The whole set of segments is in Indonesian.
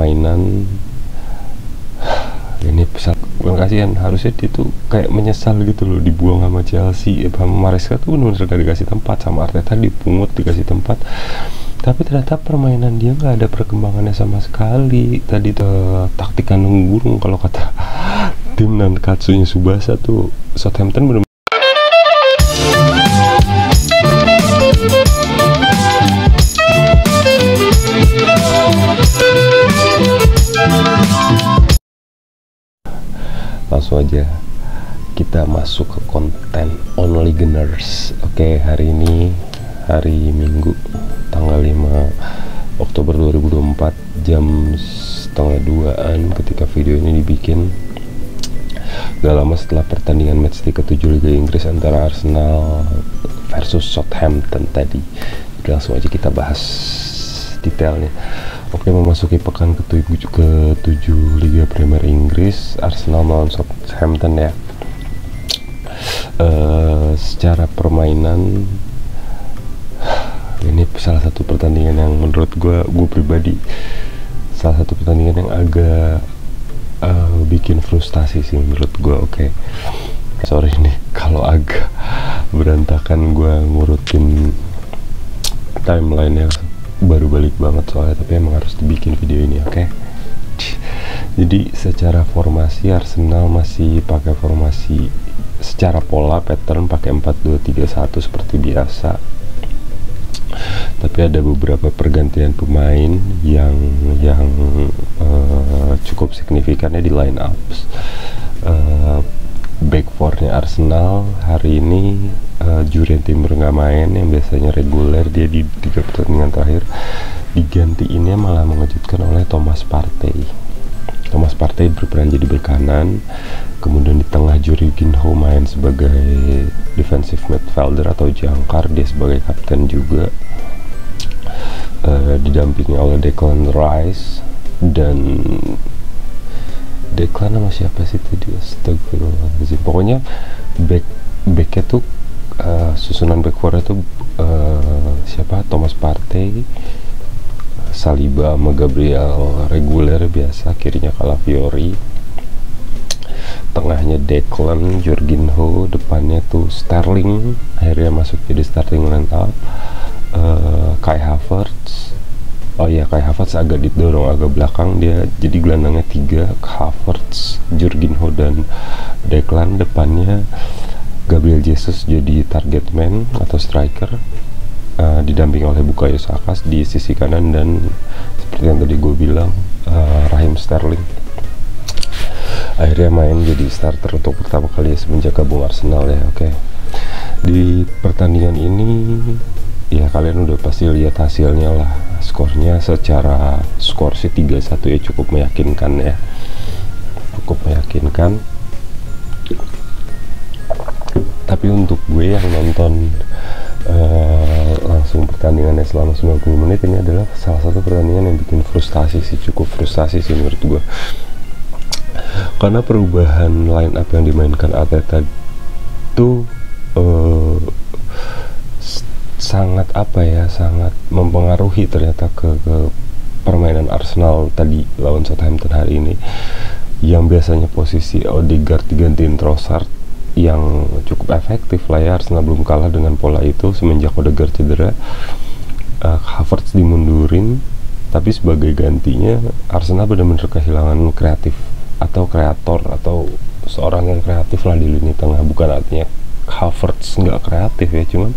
permainan ini pesan bukan kasihan, harusnya dia tuh kayak menyesal gitu loh dibuang sama Chelsea. Sama Maresca tuh bener-bener gak dikasih tempat, sama Arteta dipungut dikasih tempat, tapi ternyata permainan dia nggak ada perkembangannya sama sekali. Tadi tuh taktikan burung kalau kata tim Nankatsunya Tsubasa tuh. Southampton bener langsung aja kita masuk ke konten Only Gunners. Oke, hari ini hari Minggu tanggal 5 Oktober 2024 jam 1:30 ketika video ini dibikin. Gak lama setelah pertandingan matchday ke-7 Liga Inggris antara Arsenal versus Southampton tadi. Jadi langsung aja kita bahas detailnya. Oke, memasuki pekan ke-7 Liga Premier Inggris, Arsenal melawan Southampton ya. Secara permainan ini salah satu pertandingan yang menurut gue pribadi salah satu pertandingan yang agak bikin frustasi sih menurut gue. Oke. Sorry nih kalau agak berantakan, gue ngurutin timeline-nya baru balik banget soalnya, tapi emang harus dibikin video ini. Oke. Jadi secara formasi Arsenal masih pakai formasi secara pola pattern pakai 4-2-3-1 seperti biasa, tapi ada beberapa pergantian pemain yang cukup signifikannya di line up. Back four-nya Arsenal hari ini Jurien Timber nggak main, yang biasanya reguler dia di 3 pertandingan terakhir. Digantiinnya malah mengejutkan oleh Thomas Partey. Thomas Partey berperan jadi bek kanan, kemudian di tengah Jorginho main sebagai defensive midfielder atau jangkar, dia sebagai kapten juga. Didampingi oleh Declan Rice dan Declan sama siapa sih tadi, astagfirullahaladzim. Pokoknya backnya tuh susunan back four tuh siapa, Thomas Partey, Saliba sama Gabriel reguler biasa, kirinya Calafiori, tengahnya Declan, Jorginho, depannya tuh Sterling akhirnya masuk jadi starting line up. Kai Havertz, oh iya Kai Havertz agak didorong agak belakang, dia jadi gelandangnya 3, Havertz, Jorginho dan Declan. Depannya Gabriel Jesus jadi target man atau striker, didamping oleh Bukayo Saka di sisi kanan, dan seperti yang tadi gue bilang Raheem Sterling akhirnya main jadi starter untuk pertama kali semenjak gabung Arsenal ya. Oke. Di pertandingan ini ya kalian udah pasti lihat hasilnya lah. Skornya secara skor sih 3-1 ya, cukup meyakinkan ya, cukup meyakinkan. Tapi untuk gue yang nonton langsung pertandingannya selama 90 menit, ini adalah salah satu pertandingan yang bikin frustasi sih, cukup frustasi sih menurut gue, karena perubahan line up yang dimainkan Arteta itu sangat sangat mempengaruhi ternyata ke permainan Arsenal tadi lawan Southampton hari ini. Yang biasanya posisi Odegaard digantiin Trossard yang cukup efektif lah ya, Arsenal belum kalah dengan pola itu semenjak Odegaard cedera. Havertz dimundurin, tapi sebagai gantinya Arsenal benar-benar kehilangan kreatif atau kreator atau seorang yang kreatif lah di lini tengah. Bukan artinya Havertz nggak kreatif ya, cuman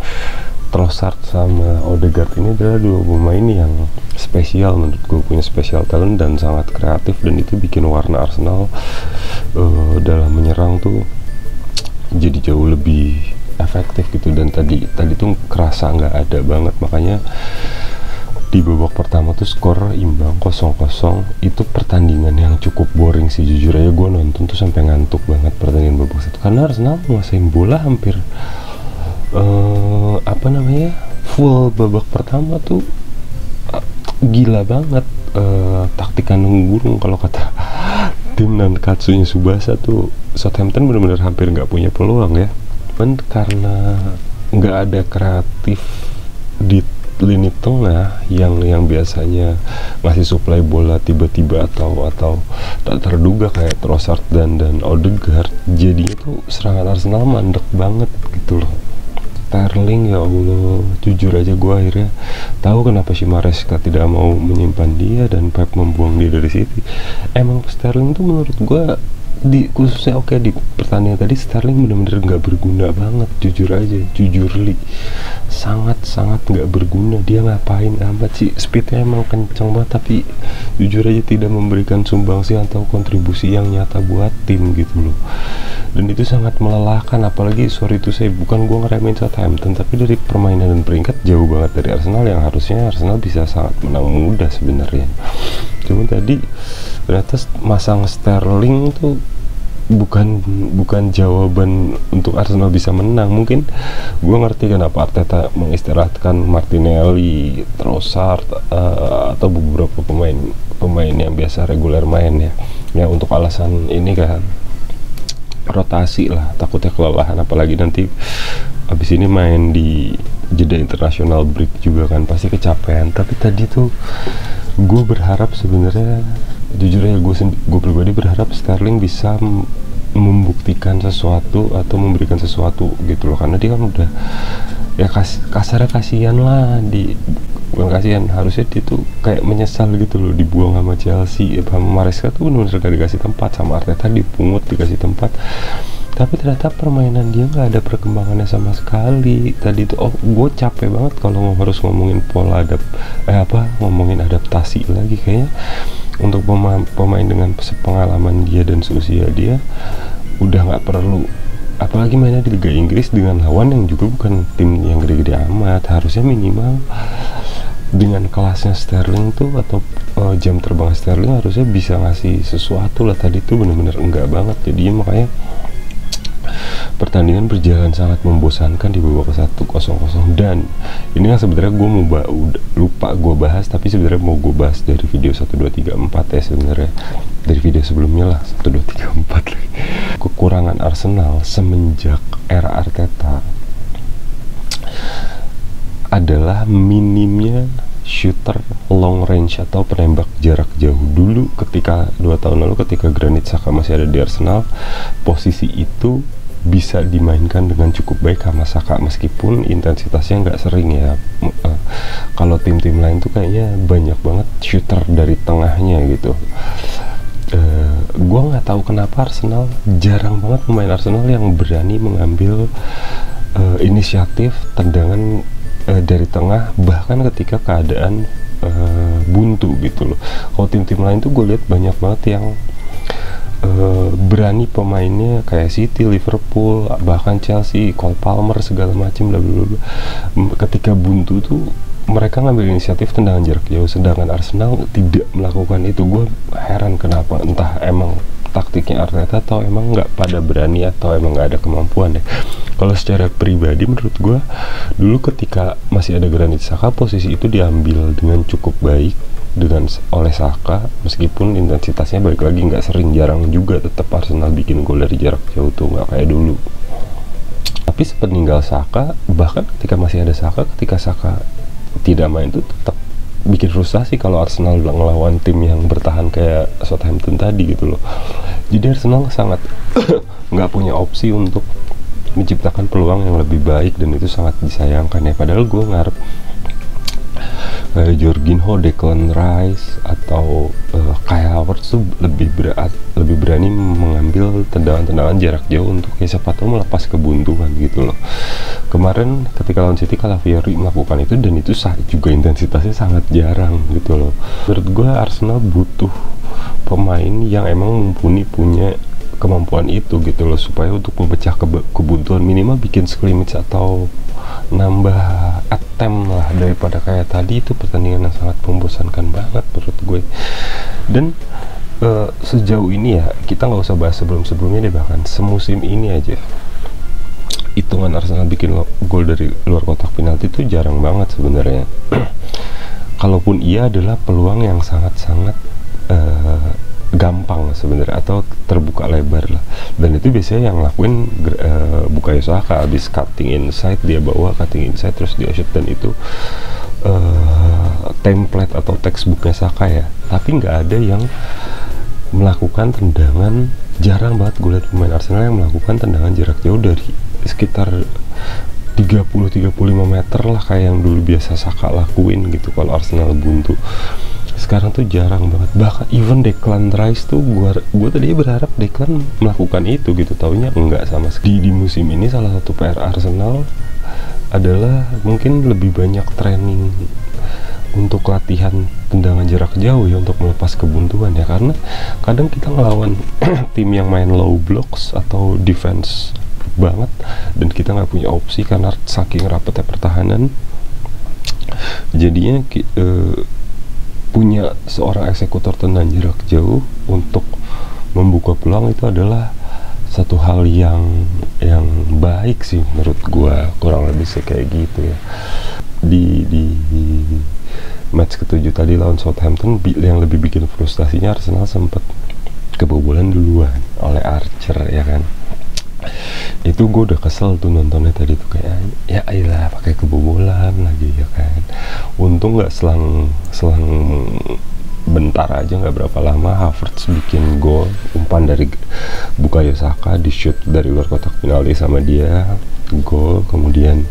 Trossard sama Odegaard ini adalah dua pemain yang spesial menurut gue, punya special talent dan sangat kreatif, dan itu bikin warna Arsenal dalam menyerang tuh jadi jauh lebih efektif gitu. Dan tadi tuh kerasa nggak ada banget, makanya di babak pertama tuh skor imbang 0-0. Itu pertandingan yang cukup boring sih, jujur aja gue nonton tuh sampai ngantuk banget pertandingan babak 1, karena Arsenal menguasain bola hampir full babak pertama tuh. Gila banget taktikan burung kalau kata tim Nankatsunya Tsubasa tuh. Southampton benar-benar hampir nggak punya peluang ya, karena nggak ada kreatif di lini tengah yang biasanya ngasih suplai bola tiba-tiba atau tak terduga kayak Trossard dan Odegaard, jadinya tuh serangan Arsenal mandek banget gitu loh. Sterling, ya Allah, jujur aja gue akhirnya tahu kenapa si Maresca tidak mau menyimpan dia dan Pep membuang dia dari City. Emang Sterling tuh menurut gue khususnya di pertandingan tadi, Sterling bener-bener nggak berguna banget, jujur aja, sangat nggak berguna. Dia ngapain amat sih, speednya emang kenceng banget tapi jujur aja tidak memberikan sumbangsi atau kontribusi yang nyata buat tim gitu loh. Dan itu sangat melelahkan, apalagi sorry itu saya bukan gue ngeremehin Southampton, tapi dari permainan dan peringkat jauh banget dari Arsenal yang harusnya Arsenal bisa sangat menang mudah sebenarnya. Cuma tadi ternyata masang Sterling tuh bukan jawaban untuk Arsenal bisa menang. Mungkin gue ngerti kenapa Arteta mengistirahatkan Martinelli, Trossard, atau beberapa pemain yang biasa reguler main ya untuk alasan ini kan, rotasi lah, takutnya kelelahan, apalagi nanti abis ini main di jeda internasional break juga kan, pasti kecapean. Tapi tadi tuh gue berharap sebenarnya, jujur ya, gue pribadi berharap Sterling bisa membuktikan sesuatu atau memberikan sesuatu gitu loh, karena dia kan udah ya kasarnya kasihan lah, bukan kasihan, harusnya dia tuh kayak menyesal gitu loh dibuang sama Chelsea. Maresca tuh bener-bener gak dikasih tempat sama Arteta, dipungut dikasih tempat, tapi ternyata permainan dia nggak ada perkembangannya sama sekali. Tadi tuh gue capek banget kalau harus ngomongin ngomongin adaptasi lagi. Kayaknya untuk pemain dengan pengalaman dia dan seusia dia udah nggak perlu, apalagi mainnya di Liga Inggris dengan lawan yang juga bukan tim yang gede-gede amat. Harusnya minimal dengan kelasnya Sterling tuh atau jam terbang Sterling harusnya bisa ngasih sesuatu lah. Tadi tuh bener-bener enggak banget, jadi makanya pertandingan berjalan sangat membosankan di babak 1-0. Dan ini yang sebenarnya gue lupa gue bahas, tapi sebenarnya mau gue bahas dari video 1, 2, 3, 4 ya, sebenarnya dari video sebelumnya lah, 1, 2, 3, 4 lagi. Kekurangan Arsenal semenjak era Arteta adalah minimnya shooter long range atau penembak jarak jauh. Dulu ketika 2 tahun lalu ketika Granit Xhaka masih ada di Arsenal, posisi itu bisa dimainkan dengan cukup baik sama Saka, meskipun intensitasnya nggak sering ya. Kalau tim-tim lain tuh kayaknya banyak banget shooter dari tengahnya gitu. Gua nggak tahu kenapa Arsenal, jarang banget pemain Arsenal yang berani mengambil inisiatif tendangan dari tengah, bahkan ketika keadaan buntu gitu loh. Kalau tim-tim lain tuh gue lihat banyak banget yang berani pemainnya, kayak City, Liverpool, bahkan Chelsea, Cole Palmer segala macam bla bla bla. Ketika buntu tuh mereka ngambil inisiatif tendangan jarak jauh, sedangkan Arsenal tidak melakukan itu. Gue heran kenapa, entah emang taktiknya Arteta atau emang nggak pada berani atau emang nggak ada kemampuan deh. Kalau secara pribadi menurut gue, dulu ketika masih ada Granit Xhaka, posisi itu diambil dengan cukup baik oleh Saka, meskipun intensitasnya balik lagi nggak sering, jarang juga tetap Arsenal bikin gol dari jarak jauh tuh, nggak kayak dulu. Tapi sepeninggal Saka, bahkan ketika masih ada Saka, ketika Saka tidak main tuh tetap bikin frustasi kalau Arsenal ngelawan tim yang bertahan kayak Southampton tadi gitu loh. Jadi Arsenal sangat nggak punya opsi untuk menciptakan peluang yang lebih baik, dan itu sangat disayangkan ya. Padahal gue ngarep Jorginho, Declan Rice atau Kai Havertz tuh lebih berani mengambil tendangan-tendangan jarak jauh untuk siapa tahu melepas kebuntuan gitu loh. Kemarin ketika lawan City, Calafiori melakukan itu, dan itu juga intensitasnya sangat jarang gitu loh. Menurut gue Arsenal butuh pemain yang emang punya kemampuan itu gitu loh, supaya untuk memecah kebuntuan, minimal bikin scrimmage atau nambah attempt lah, daripada kayak tadi itu pertandingan yang sangat membosankan banget menurut gue. Dan sejauh ini ya, kita nggak usah bahas sebelumnya deh, bahkan semusim ini aja hitungan Arsenal bikin gol dari luar kotak penalti itu jarang banget sebenarnya. Kalaupun iya adalah peluang yang sangat-sangat gampang sebenarnya, atau terbuka lebar lah, dan itu biasanya yang lakuin Bukayo Saka. Habis cutting inside dia bawa cutting inside terus dia shoot, dan itu template atau textbooknya Saka ya, tapi nggak ada yang melakukan tendangan. Jarang banget gue lihat pemain Arsenal yang melakukan tendangan jarak jauh dari sekitar 30-35 meter lah kayak yang dulu biasa Saka lakuin gitu kalau Arsenal buntu. Sekarang tuh jarang banget. Bahkan even Declan Rice tuh gue tadi berharap Declan melakukan itu gitu, taunya enggak sama sekali. Di musim ini salah satu PR Arsenal adalah mungkin lebih banyak training untuk latihan tendangan jarak jauh ya, untuk melepas kebuntuan ya, karena kadang kita ngelawan tim yang main low blocks atau defense banget dan kita nggak punya opsi karena saking rapatnya pertahanan. Jadinya punya seorang eksekutor tendangan jarak jauh untuk membuka peluang itu adalah satu hal yang baik sih menurut gua, kurang lebih sih kayak gitu ya. Di match ke-7 tadi lawan Southampton, yang lebih bikin frustasinya Arsenal sempat kebobolan duluan oleh Archer ya kan. Itu gue udah kesel tuh nontonnya tadi tuh, kayak ya iyalah pakai kebobolan lagi ya kan. Untung nggak selang bentar aja, nggak berapa lama Havertz bikin gol, umpan dari Bukayo Saka, di shoot dari luar kotak penalti sama dia, gol. Kemudian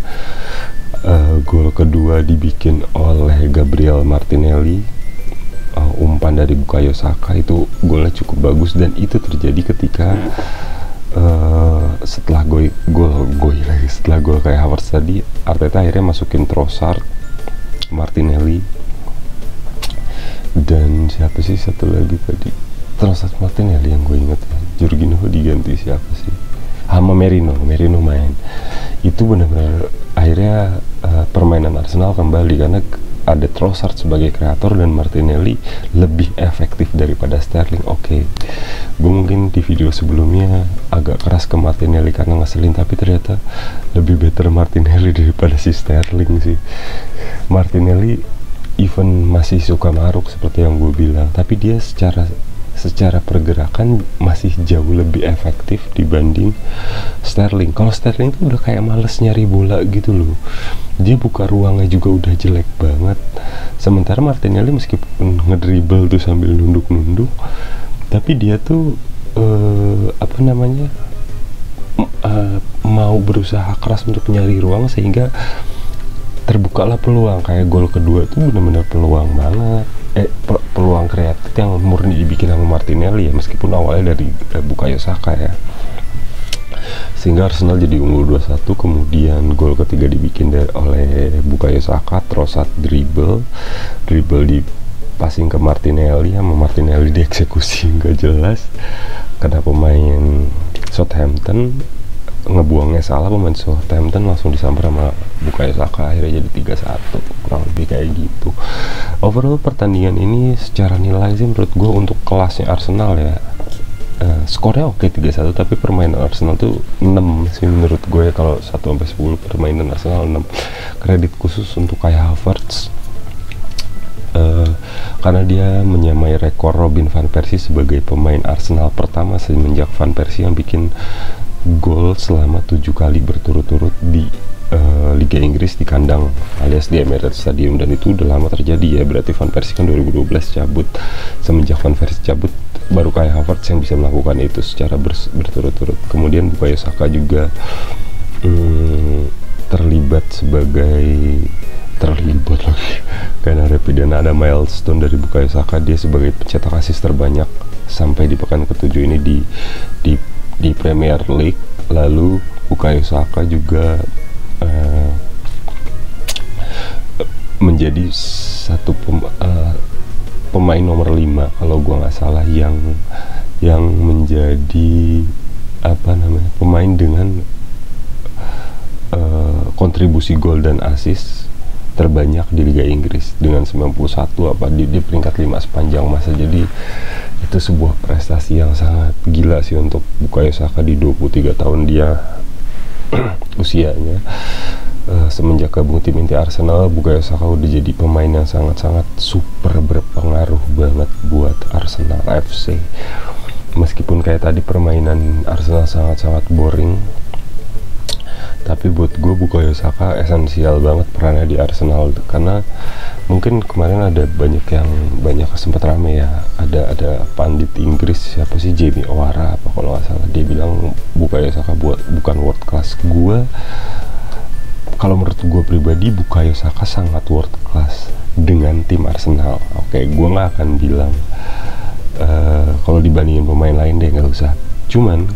gol kedua dibikin oleh Gabriel Martinelli, umpan dari Bukayo Saka. Itu golnya cukup bagus dan itu terjadi ketika setelah gol kayak Havertz tadi, Arteta akhirnya masukin Trossard, Martinelli, dan siapa sih satu lagi tadi, Trossard, Martinelli yang gue inget ya. Jorginho diganti siapa sih, sama Merino main. Itu benar-benar akhirnya permainan Arsenal kembali karena ada Trossard sebagai kreator dan Martinelli lebih efektif daripada Sterling. Oke, gue mungkin di video sebelumnya agak keras ke Martinelli karena ngeselin, tapi ternyata lebih better Martinelli daripada si Sterling sih. Martinelli even masih suka maruk seperti yang gue bilang, tapi dia secara pergerakan masih jauh lebih efektif dibanding Sterling. Kalau Sterling tuh udah kayak males nyari bola gitu loh, dia buka ruangnya juga udah jelek banget. Sementara Martinelli meskipun ngedribble tuh sambil nunduk-nunduk, tapi dia tuh mau berusaha keras untuk nyari ruang sehingga terbukalah peluang. Kayak gol kedua tuh benar-benar peluang banget, peluang kreatif yang murni dibikin sama Martinelli ya, meskipun awalnya dari Bukayo Saka ya, sehingga Arsenal jadi unggul 2-1. Kemudian gol ketiga dibikin oleh Bukayo Saka, Trossard dribble di passing ke Martinelli, sama Martinelli dieksekusi nggak jelas karena pemain Southampton ngebuangnya salah. Pemain Southampton langsung disamper sama Bukayo Saka, akhirnya jadi 3-1, kurang lebih kayak gitu. Overall pertandingan ini secara nilai sih menurut gue untuk kelasnya Arsenal ya, skornya oke 3-1, tapi permainan Arsenal tuh 6 sih menurut gue. Kalau 1-10 permainan Arsenal 6. Kredit khusus untuk Kai Havertz karena dia menyamai rekor Robin van Persie sebagai pemain Arsenal pertama semenjak Van Persie yang bikin gol selama 7 kali berturut-turut di Liga Inggris di kandang alias di Emirates Stadium, dan itu udah lama terjadi ya. Berarti Van Persie kan 2012 cabut. Semenjak Van Persie cabut baru Kai Havertz yang bisa melakukan itu secara berturut-turut. Kemudian Bukayo Saka juga terlibat lagi karena ada milestone dari Bukayo Saka, dia sebagai pencetak assist terbanyak sampai di pekan ke-7 ini di Premier League. Lalu Bukayo Saka juga menjadi satu pemain nomor 5 kalau gua nggak salah yang menjadi pemain dengan kontribusi gol dan assist terbanyak di Liga Inggris dengan 91 di peringkat 5 sepanjang masa. Jadi itu sebuah prestasi yang sangat gila sih untuk Bukayo Saka di 23 tahun dia usianya. Semenjak gabung tim inti Arsenal, Bukayo Saka udah jadi pemain yang sangat-sangat super berpengaruh banget buat Arsenal FC. Meskipun kayak tadi permainan Arsenal sangat-sangat boring, Tapi buat gue Bukayo Saka esensial banget perannya di Arsenal, karena mungkin kemarin ada banyak sempat rame ya, ada pandit Inggris siapa sih, Jamie Owara apa kalau nggak salah, dia bilang Bukayo Saka bukan world class. Kalau menurut gue pribadi Bukayo Saka sangat world class dengan tim Arsenal. Oke, gue nggak akan bilang kalau dibandingin pemain lain deh, nggak usah. Cuman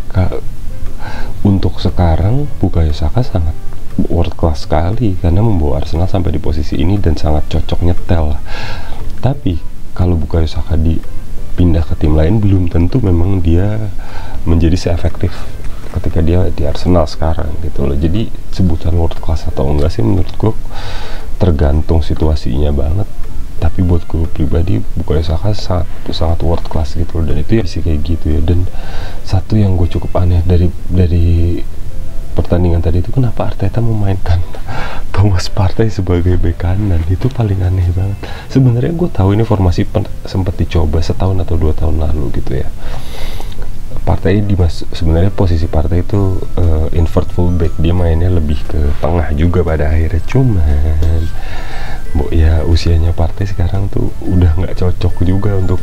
untuk sekarang Bukayo Saka sangat world class sekali karena membawa Arsenal sampai di posisi ini dan sangat cocok nyetel. Tapi kalau Bukayo Saka dipindah ke tim lain, belum tentu memang dia menjadi seefektif ketika dia di Arsenal sekarang gitu loh. Jadi sebutan world class atau enggak sih menurut gue tergantung situasinya banget. Tapi buat gue pribadi Bukayo Saka sangat world class gitu loh, dan itu ya sih kayak gitu ya. Dan satu yang gue cukup aneh dari pertandingan tadi itu, kenapa Arteta memainkan Thomas Partey sebagai bek kanan, itu paling aneh banget. Sebenarnya gue tahu ini formasi sempat dicoba setahun atau 2 tahun lalu gitu ya. Partey sebenarnya posisi Partey itu invert fullback, dia mainnya lebih ke tengah juga pada akhirnya. Cuman ya usianya Partey sekarang tuh udah nggak cocok juga untuk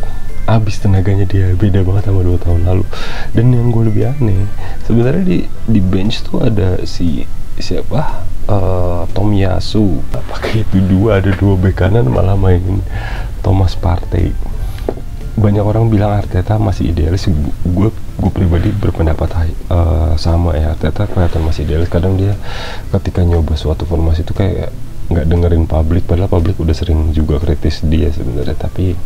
habis tenaganya, dia beda banget sama 2 tahun lalu. Dan yang gue lebih aneh sebenarnya di bench tuh ada siapa Tomiyasu, pakai itu ada dua bek kanan malah mainin Thomas Partey. Banyak orang bilang Arteta masih idealis. Gue pribadi berpendapat sama ya, Arteta kelihatan masih idealis. Kadang dia ketika nyoba suatu formasi itu kayak nggak dengerin publik, padahal publik udah sering juga kritis dia sebenarnya. Tapi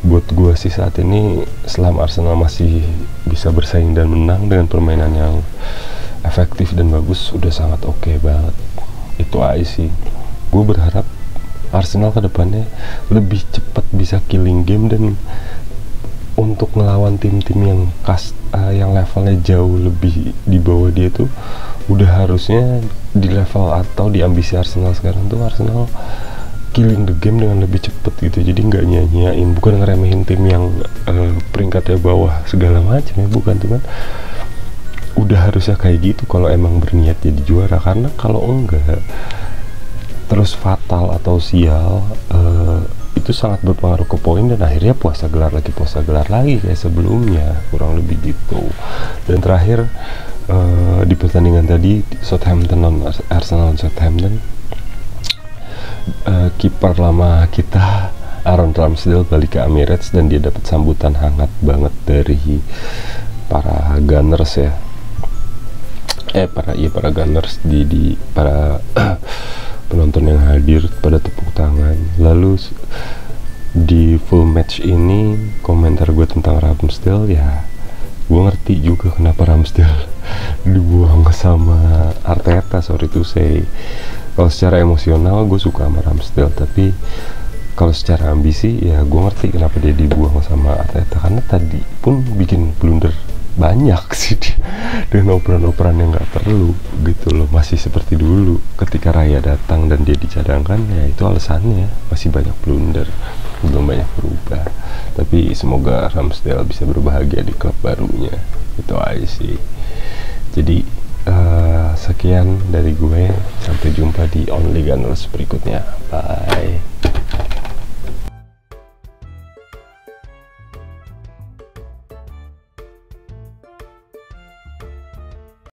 buat gue sih saat ini selama Arsenal masih bisa bersaing dan menang dengan permainan yang efektif dan bagus, udah sangat oke banget. Itu aja sih. Gue berharap Arsenal kedepannya lebih cepat bisa killing game, dan untuk ngelawan tim-tim yang levelnya jauh lebih di bawah dia tuh udah harusnya di level atau di ambisi Arsenal sekarang tuh Arsenal killing the game dengan lebih cepet gitu. Jadi nggak nyanyain, bukan ngeremehin tim yang peringkatnya bawah segala macam ya, bukan. Cuman udah harusnya kayak gitu kalau emang berniat jadi juara, karena kalau enggak terus fatal atau sial, itu sangat berpengaruh ke poin, dan akhirnya puasa gelar lagi kayak sebelumnya, kurang lebih gitu. Dan terakhir di pertandingan tadi Arsenal Southampton, kiper lama kita Aaron Ramsdale balik ke Emirates, dan dia dapat sambutan hangat banget dari para Gunners ya. Para Gunners para penonton yang hadir pada tepuk tangan. Lalu di full match ini komentar gue tentang Ramsdale, ya gue ngerti juga kenapa Ramsdale dibuang sama Arteta, sorry to say. Kalau secara emosional gue suka sama Ramsdale, tapi kalau secara ambisi ya gue ngerti kenapa dia dibuang sama Arteta, karena tadi pun bikin blunder banyak sih dia, dengan operan-operan yang nggak perlu gitu loh. Masih seperti dulu ketika Raya datang dan dia dicadangkan, ya itu alasannya, masih banyak blunder, belum banyak berubah. Tapi semoga Ramsdale bisa berbahagia di klub barunya, itu aja sih. Jadi sekian dari gue, sampai jumpa di Only Gunners berikutnya, bye.